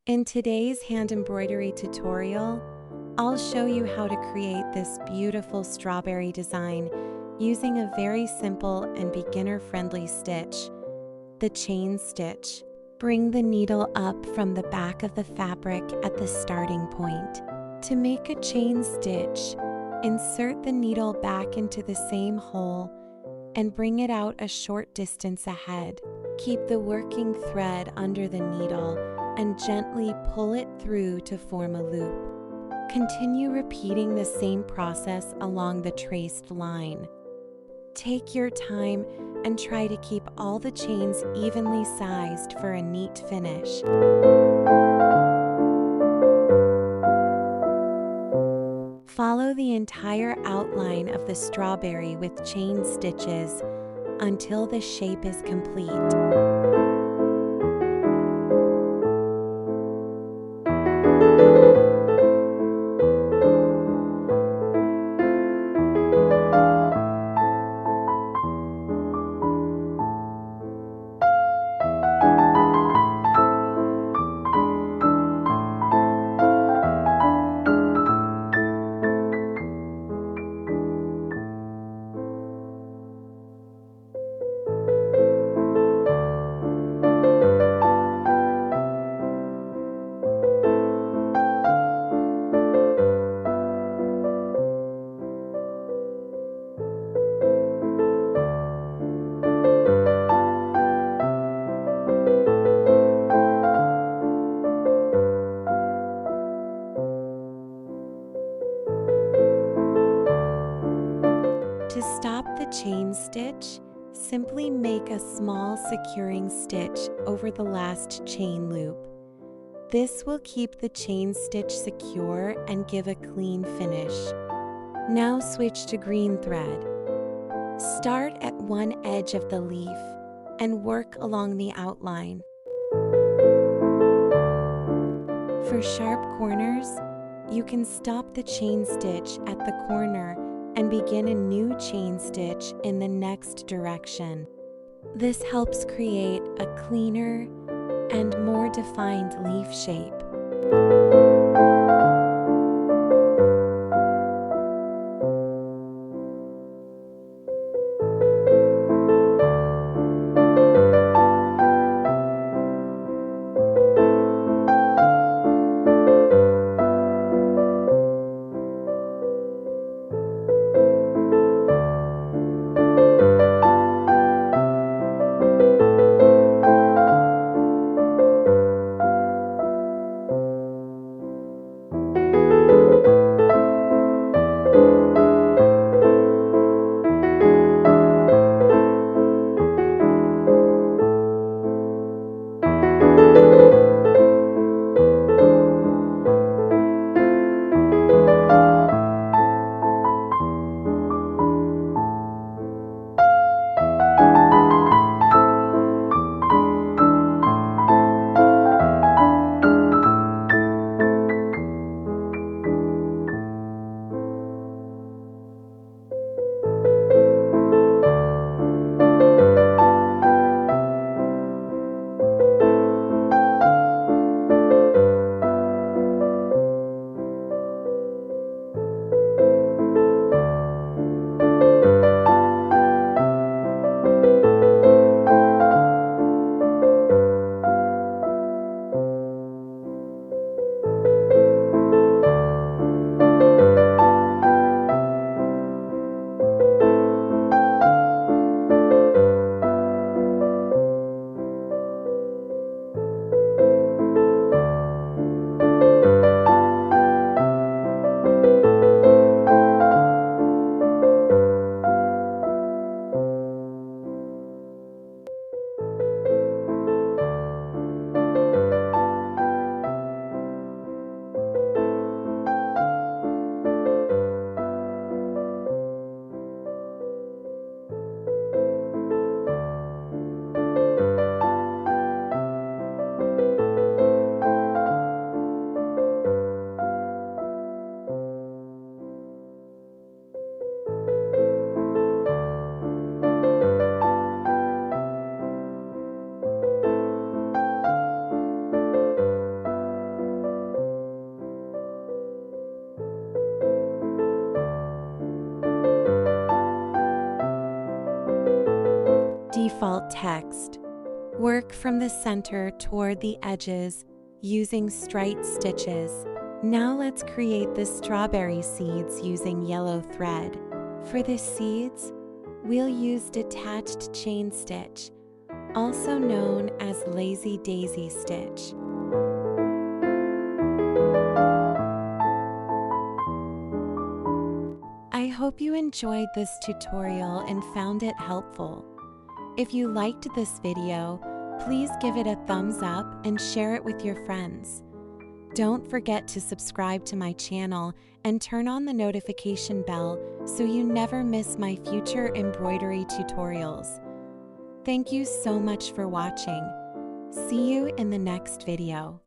In today's hand embroidery tutorial, I'll show you how to create this beautiful strawberry design using a very simple and beginner-friendly stitch, the chain stitch. Bring the needle up from the back of the fabric at the starting point. To make a chain stitch, insert the needle back into the same hole and bring it out a short distance ahead. Keep the working thread under the needle and gently pull it through to form a loop. Continue repeating the same process along the traced line. Take your time and try to keep all the chains evenly sized for a neat finish. Follow the entire outline of the strawberry with chain stitches until the shape is complete. To stop the chain stitch, simply make a small securing stitch over the last chain loop. This will keep the chain stitch secure and give a clean finish. Now switch to green thread. Start at one edge of the leaf and work along the outline. For sharp corners, you can stop the chain stitch at the corner and begin a new chain stitch in the next direction. This helps create a cleaner and more defined leaf shape. default text. Work from the center toward the edges using straight stitches. Now let's create the strawberry seeds using yellow thread. For the seeds, we'll use detached chain stitch, also known as lazy daisy stitch. I hope you enjoyed this tutorial and found it helpful. If you liked this video, please give it a thumbs up and share it with your friends. Don't forget to subscribe to my channel and turn on the notification bell so you never miss my future embroidery tutorials. Thank you so much for watching. See you in the next video.